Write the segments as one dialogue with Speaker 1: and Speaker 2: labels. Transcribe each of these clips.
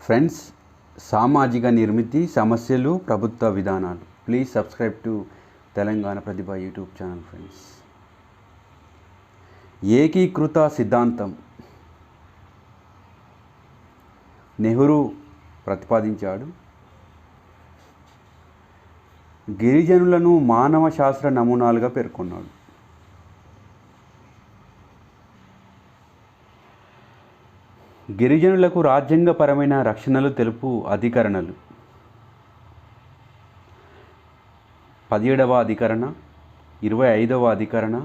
Speaker 1: Friends, సామాజిక నిర్మితి సమస్యలు ప్రభుత్వ విధానాలు. Please subscribe to Telangana Pratibha YouTube channel. Friends, ఏకీకృత సిద్ధాంతం నెహ్రూ ప్రతిపాదించాడు. గిరిజనులను మానవ శాస్త్ర నమూనాలుగా పేర్కొన్నాడు. గిరిజనులకు రాజ్యాంగపరమైన రక్షణలు తెలుపు అధికరణలు 17వ అధికరణ, 25వ అధికరణ,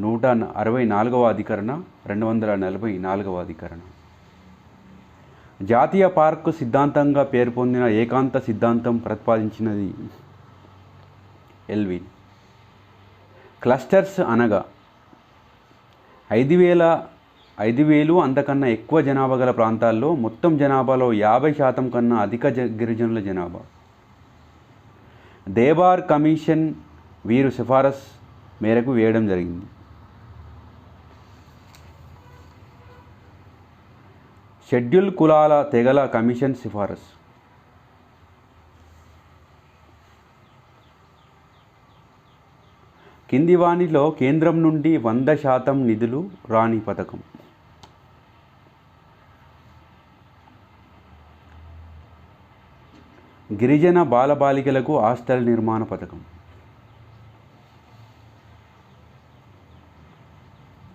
Speaker 1: 164వ అధికరణ, 244వ అధికరణ. జాతీయ పార్కు సిద్ధాంతంగా పేరు పొందిన ఏకాంత సిద్ధాంతం ప్రతిపాదించినది ఎల్విన్. క్లస్టర్స్ అనగా 5,000 అంతకన్నా ఎక్కువ జనాభా గల ప్రాంతాల్లో మొత్తం జనాభాలో 50% కన్నా అధిక గిరిజనుల జనాభా. దేబార్ కమిషన్ వీరు సిఫారసు మేరకు వేయడం జరిగింది. షెడ్యూల్ కులాల తెగల కమిషన్ సిఫారసు. కింది వానిలో కేంద్రం నుండి 100% నిధులు రాని పథకం. గిరిజన బాలబాలికలకు హాస్టల్ నిర్మాణ పథకం.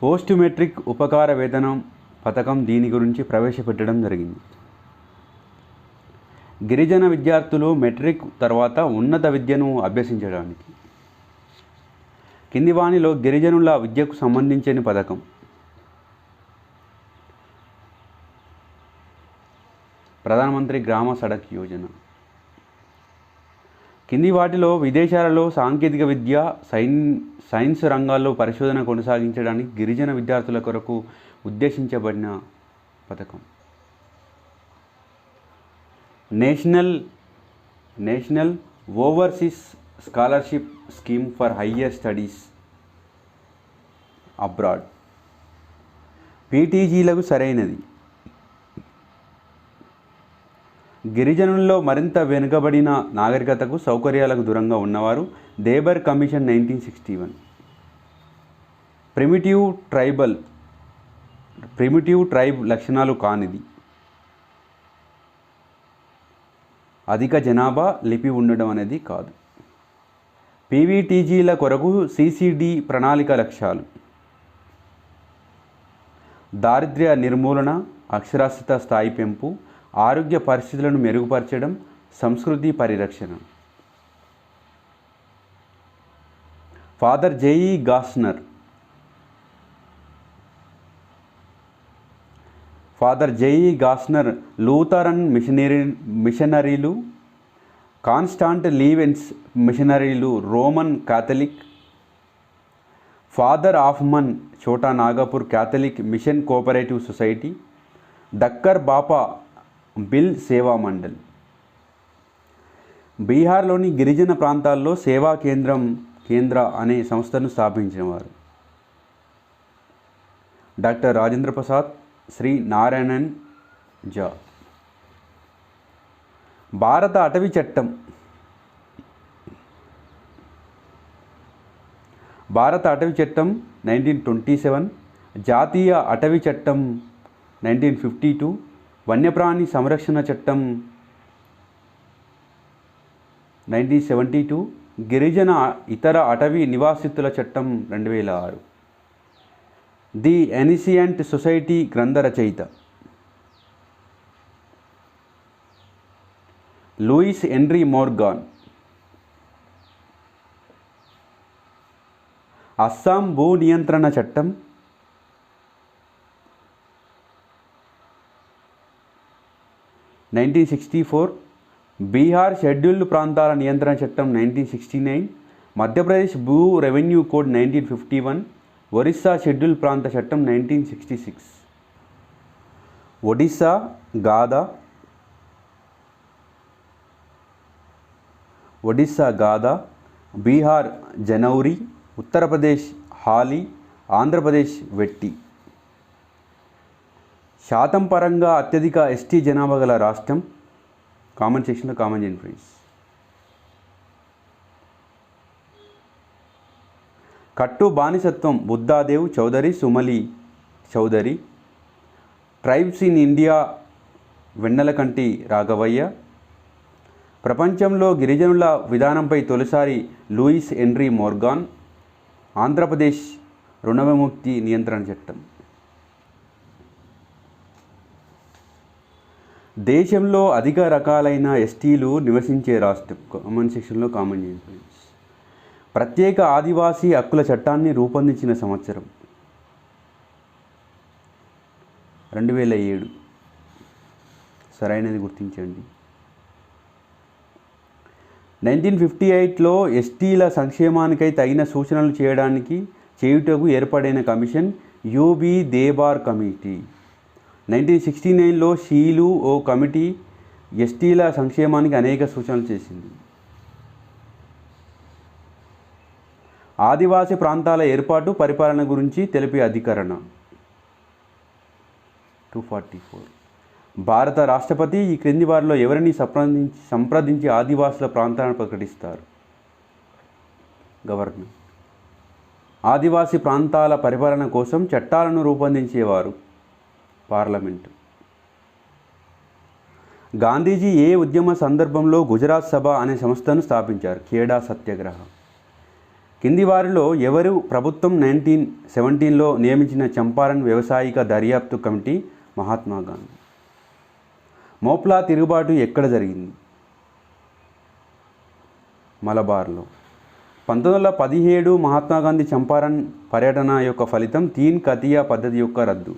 Speaker 1: పోస్ట్ మెట్రిక్ ఉపకార వేతనం పథకం దీని గురించి ప్రవేశపెట్టడం జరిగింది. గిరిజన విద్యార్థులు మెట్రిక్ తర్వాత ఉన్నత విద్యను అభ్యసించడానికి. కింది వానిలో గిరిజనుల విద్యకు సంబంధించిన పథకం. ప్రధానమంత్రి గ్రామ సడక్ యోజన. కింది వాటిలో విదేశాలలో సాంకేతిక విద్య, సైన్స్ రంగాల్లో పరిశోధన కొనసాగించడానికి గిరిజన విద్యార్థుల కొరకు ఉద్దేశించబడిన పథకం. National overseas scholarship scheme for higher studies abroad. పీటీజీలకు సరైనది. గిరిజనుల్లో మరింత వెనుకబడిన నాగరికతకు సౌకర్యాలకు దూరంగా ఉన్నవారు. దేబర్ కమిషన్ 1961. ప్రిమిటివ్ ట్రైబ్ లక్షణాలు కానిది. అధిక జనాభా లిపి ఉండడం అనేది కాదు. పీవీటీజీల కొరకు సిసిడి ప్రణాళిక లక్ష్యాలు. దారిద్ర్య నిర్మూలన, అక్షరాస్యత స్థాయి పెంపు, ఆరోగ్య పరిస్థితులను మెరుగుపరచడం, సంస్కృతి పరిరక్షణ. ఫాదర్ జేఈ గాస్నర్ లూథరన్ మిషనరీలు, కాన్స్టాంట్ లీవెన్స్ మిషనరీలు Roman Catholic. Father Hoffmann Chota Nagpur Catholic mission cooperative society. Thakkar Bapa Bhil Seva Mandal. బీహార్లోని గిరిజన ప్రాంతాల్లో సేవా కేంద్ర అనే సంస్థను స్థాపించినవారు. డాక్టర్ రాజేంద్ర ప్రసాద్, శ్రీ నారాయణన్ జా. భారత అటవీ చట్టం. భారత అటవీ చట్టం 1927. జాతీయ అటవీ చట్టం 1952. వన్యప్రాణి సంరక్షణ చట్టం 1972. గిరిజన ఇతర అటవీ నివాసితుల చట్టం 2006. ది ఎనిసియంట్ సొసైటీ గ్రంథ రచయిత లూయిస్ హెన్రీ మోర్గాన్. అస్సాం భూ నియంత్రణ చట్టం 1964. బీహార్ షెడ్యూల్డ్ ప్రాంతాల నియంత్రణ చట్టం 1969. మధ్యప్రదేశ్ భూ రెవెన్యూ కోడ్ 1951. ఒరిస్సా షెడ్యూల్ ప్రాంత చట్టం 1966. ఒడిస్సా గాదా, బీహార్ జనౌరి, ఉత్తరప్రదేశ్ హాలీ, ఆంధ్రప్రదేశ్ వెట్టి. శాతం పరంగా అత్యధిక ఎస్టీ జనాభా గల రాష్ట్రం? కామెంట్ సెక్షన్లో కామెంట్ చేయండి ఫ్రెండ్స్. కట్టు బానిసత్వం? Buddhadev Chaudhuri, Sumali Chaudhuri. Tribes in India? Vennelakanti Raghavayya. ప్రపంచంలో గిరిజనుల విధానంపై తొలిసారి లూయిస్ హెన్రీ మోర్గాన్. ఆంధ్రప్రదేశ్ రుణ విముక్తి నియంత్రణ చట్టం. దేశంలో అధిక రకాలైన ఎస్టీలు నివసించే రాష్ట్రం? కామెంట్ సెక్షన్లో కామెంట్ చేయండి ఫ్రెండ్స్. ప్రత్యేక ఆదివాసీ హక్కుల చట్టాన్ని రూపొందించిన సంవత్సరం? 2007. సరైనది గుర్తించండి. 1958లో ఎస్టీల సంక్షేమానికై తగిన సూచనలు చేయుటకు ఏర్పడిన కమిషన్ యూబీ దేబార్ కమిటీ. 1969లో షీలు ఓ కమిటీ ఎస్టీల సంక్షేమానికి అనేక సూచనలు చేసింది. ఆదివాసీ ప్రాంతాల ఏర్పాటు పరిపాలన గురించి తెలిపే అధికరణ? 244. భారత రాష్ట్రపతి ఈ క్రింది వారిలో ఎవరిని సంప్రదించి ఆదివాసుల ప్రాంతాలను ప్రకటిస్తారు? గవర్నర్. ఆదివాసీ ప్రాంతాల పరిపాలన కోసం చట్టాలను రూపొందించేవారు? పార్లమెంటు. గాంధీజీ ఏ ఉద్యమ సందర్భంలో గుజరాత్ సభ అనే సంస్థను స్థాపించారు? ఖేడా సత్యాగ్రహ. కింది వారిలో ఎవరు ప్రభుత్వం 1917లో నియమించిన చంపారన్ వ్యవసాయిక దర్యాప్తు కమిటీ? మహాత్మా గాంధీ. మోప్లా తిరుగుబాటు ఎక్కడ జరిగింది? మలబార్లో. 1917 మహాత్మా గాంధీ చంపారన్ పర్యటన యొక్క ఫలితం తీన్ కతియా పద్ధతి యొక్క రద్దు.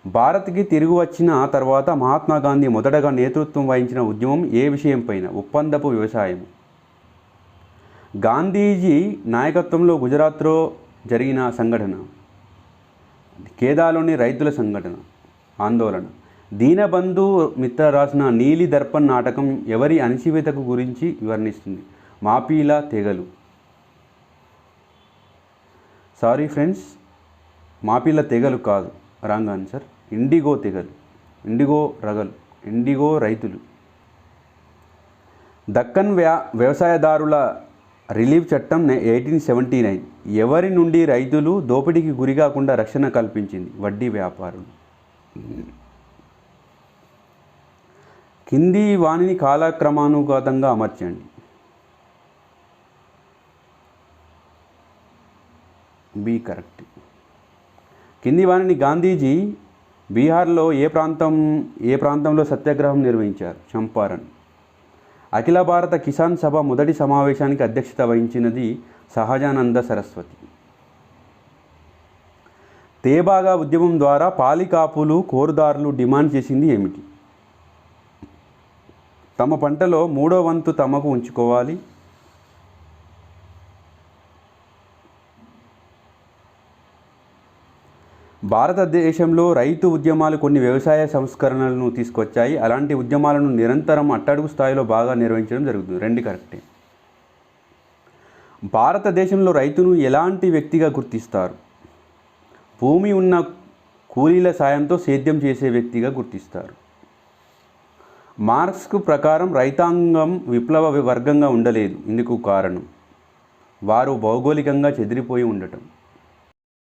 Speaker 1: భారత్కి తిరిగి వచ్చిన తర్వాత మహాత్మా గాంధీ మొదటగా నేతృత్వం వహించిన ఉద్యమం ఏ విషయంపైన? ఒప్పందపు వ్యవసాయం. గాంధీజీ నాయకత్వంలో గుజరాత్లో జరిగిన సంఘటన? ఖేదాలోని రైతుల సంఘటన ఆందోళన. దీనబంధు మిత్ర రాసిన నీలి దర్పణ్ నాటకం ఎవరి అణచివేతకు గురించి వివరణిస్తుంది? మాపీల తెగలు. సారీ ఫ్రెండ్స్, మాపీల తెగలు కాదు, రాంగ్ ఆన్సర్. ఇండిగో తెగలు, ఇండిగో రైతులు. దక్కన్ వ్యవసాయదారుల రిలీఫ్ చట్టం 1879 ఎవరి నుండి రైతులు దోపిడీకి గురికాకుండా రక్షణ కల్పించింది? వడ్డీ వ్యాపారులు. కింది వాణిని కాలక్రమానుగతంగా అమర్చండి. Be correct. కింది వాణిని గాంధీజీ బీహార్లో ఏ ప్రాంతంలో సత్యాగ్రహం నిర్వహించారు? చంపారన్. అఖిల భారత కిసాన్ సభ మొదటి సమావేశానికి అధ్యక్షత వహించినది సహజానంద సరస్వతి. తేబాగా ఉద్యమం ద్వారా పాలికాపులు కోరుదారులు డిమాండ్ చేసింది ఏమిటి? తమ పంటలో 3వ వంతు తమకు ఉంచుకోవాలి. భారతదేశంలో రైతు ఉద్యమాలు కొన్ని వ్యవసాయ సంస్కరణలను తీసుకొచ్చాయి. అలాంటి ఉద్యమాలను నిరంతరం అట్టడుగు స్థాయిలో బాగా నిర్వహించడం జరుగుతుంది. 2 కరెక్టే. భారతదేశంలో రైతును ఎలాంటి వ్యక్తిగా గుర్తిస్తారు? భూమి ఉన్న కూలీల సాయంతో సేద్యం చేసే వ్యక్తిగా గుర్తిస్తారు. మార్క్స్ ప్రకారం రైతాంగం విప్లవ వర్గంగా ఉండలేదు. ఇందుకు కారణం వారు భౌగోళికంగా చెదిరిపోయి ఉండటం.